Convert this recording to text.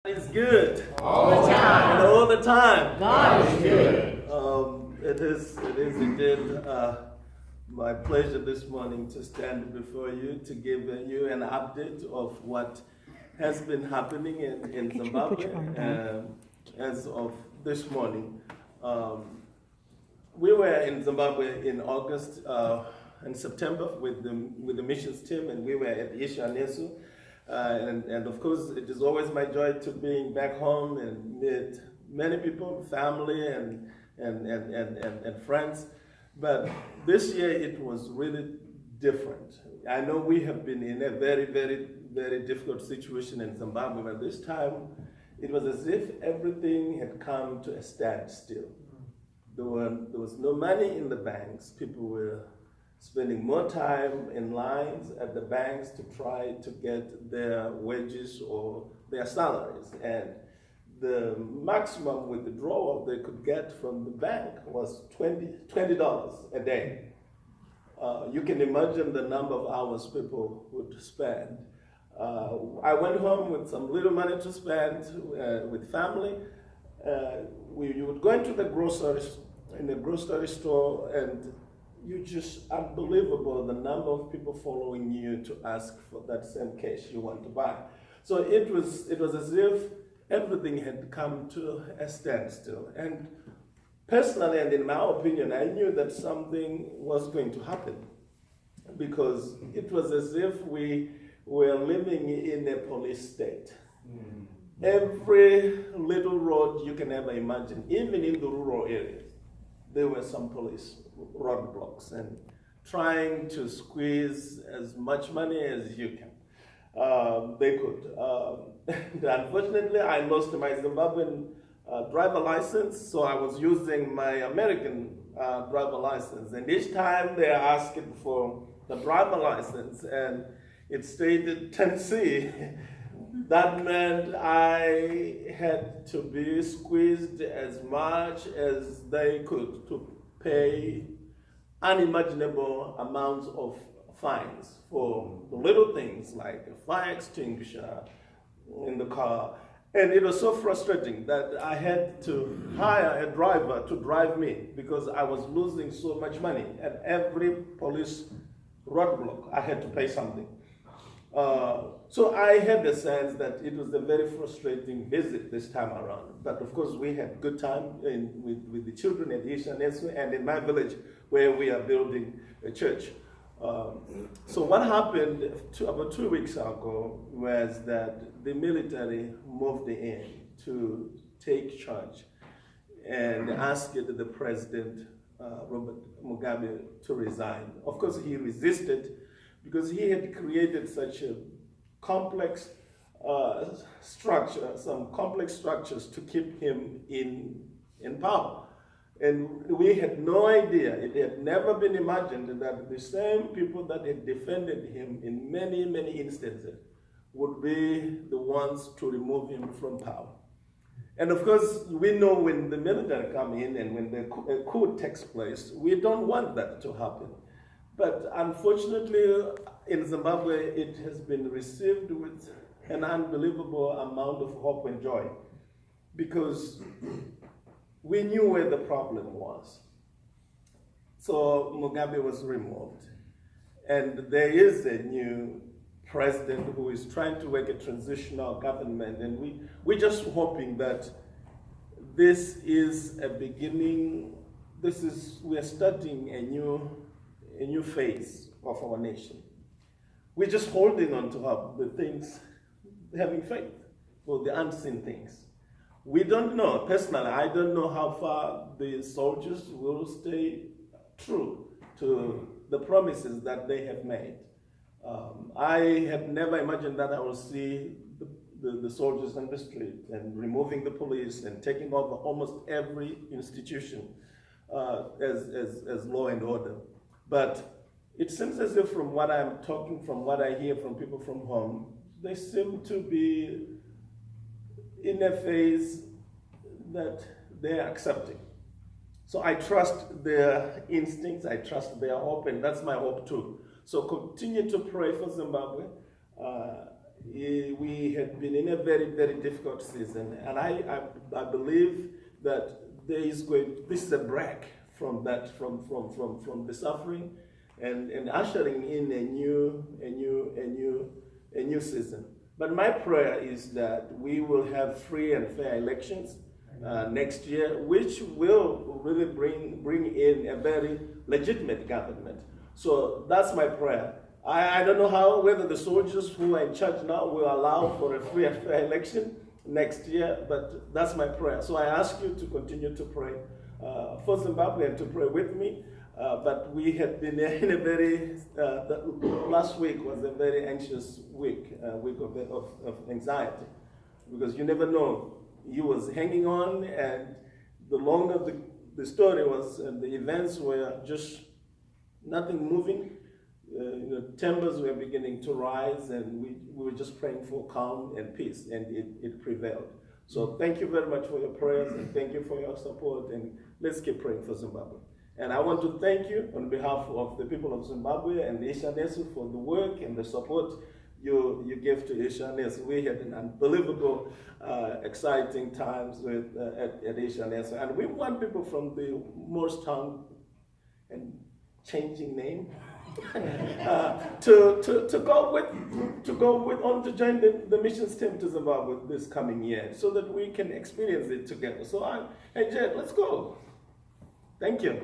Is good. All the time. And all the time. God is good. It is indeed my pleasure this morning to stand before you to give you an update of what has been happening in Zimbabwe as of this morning. We were in Zimbabwe in August and September with the missions team, and we were at Ishanesu. And of course, it is always my joy to being back home and meet many people, family and friends. But this year it was really different. I know we have been in a very, very, very difficult situation in Zimbabwe, but this time it was as if everything had come to a standstill. There was no money in the banks. People were spending more time in lines at the banks to try to get their wages or their salaries. And the maximum withdrawal they could get from the bank was $20 a day. You can imagine the number of hours people would spend. I went home with some little money to spend with family. You would go into the grocery store, and you just unbelievable the number of people following you to ask for that same cash you want to buy. So it was as if everything had come to a standstill. And personally, and in my opinion, I knew that something was going to happen, because it was as if we were living in a police state. Mm-hmm. Every little road you can ever imagine, even in the rural areas, there were some police roadblocks and trying to squeeze as much money as you can. They could. Unfortunately, I lost my Zimbabwean driver license, so I was using my American driver license. And each time they are asking for the driver license, and it stated Tennessee, that meant I had to be squeezed as much as they could to pay unimaginable amounts of fines for the little things like a fire extinguisher in the car. And it was so frustrating that I had to hire a driver to drive me, because I was losing so much money. At every police roadblock, I had to pay something. So I had the sense that it was a very frustrating visit this time around. But of course, we had good time with the children at Ishanesu and in my village where we are building a church. So what happened about 2 weeks ago was that the military moved in to take charge and asked the president, Robert Mugabe, to resign. Of course, he resisted, because he had created such a complex structure, some complex structures to keep him in power. And we had no idea, it had never been imagined that the same people that had defended him in many, many instances would be the ones to remove him from power. And of course, we know when the military come in and when the coup takes place, we don't want that to happen. But unfortunately, in Zimbabwe, it has been received with an unbelievable amount of hope and joy, because we knew where the problem was. So Mugabe was removed, and there is a new president who is trying to work a transitional government, and we're just hoping that this is a beginning. We are starting a new phase of our nation. We're just holding on to the things, having faith for the unseen things. We don't know, personally, I don't know how far the soldiers will stay true to the promises that they have made. I had never imagined that I will see the soldiers in the street and removing the police and taking over almost every institution as law and order. But it seems as if from what I hear from people from home, they seem to be in a phase that they're accepting. So I trust their instincts, I trust their hope, and that's my hope too. So continue to pray for Zimbabwe we had been in a very, very difficult season, and I believe that this is a break from that, from the suffering, and ushering in a new season. But my prayer is that we will have free and fair elections next year, which will really bring in a very legitimate government. So that's my prayer. I don't know whether the soldiers who are in charge now will allow for a free and fair election next year, but that's my prayer. So I ask you to continue to pray for Zimbabwe and to pray with me. But we had been in a very, last week was a very anxious week of anxiety, because you never know. He was hanging on, and the longer the story was, and the events were just nothing moving. Timbers were beginning to rise, and we were just praying for calm and peace, and it prevailed. So thank you very much for your prayers, and thank you for your support, and let's keep praying for Zimbabwe. And I want to thank you on behalf of the people of Zimbabwe and Ishanesu for the work and the support you give to Ishanesu. We had an unbelievable, exciting times at Ishanesu, and we want people from the Morristown and changing name to go on to join the missions team to Zimbabwe this coming year, so that we can experience it together. So, hey Jed, let's go. Thank you.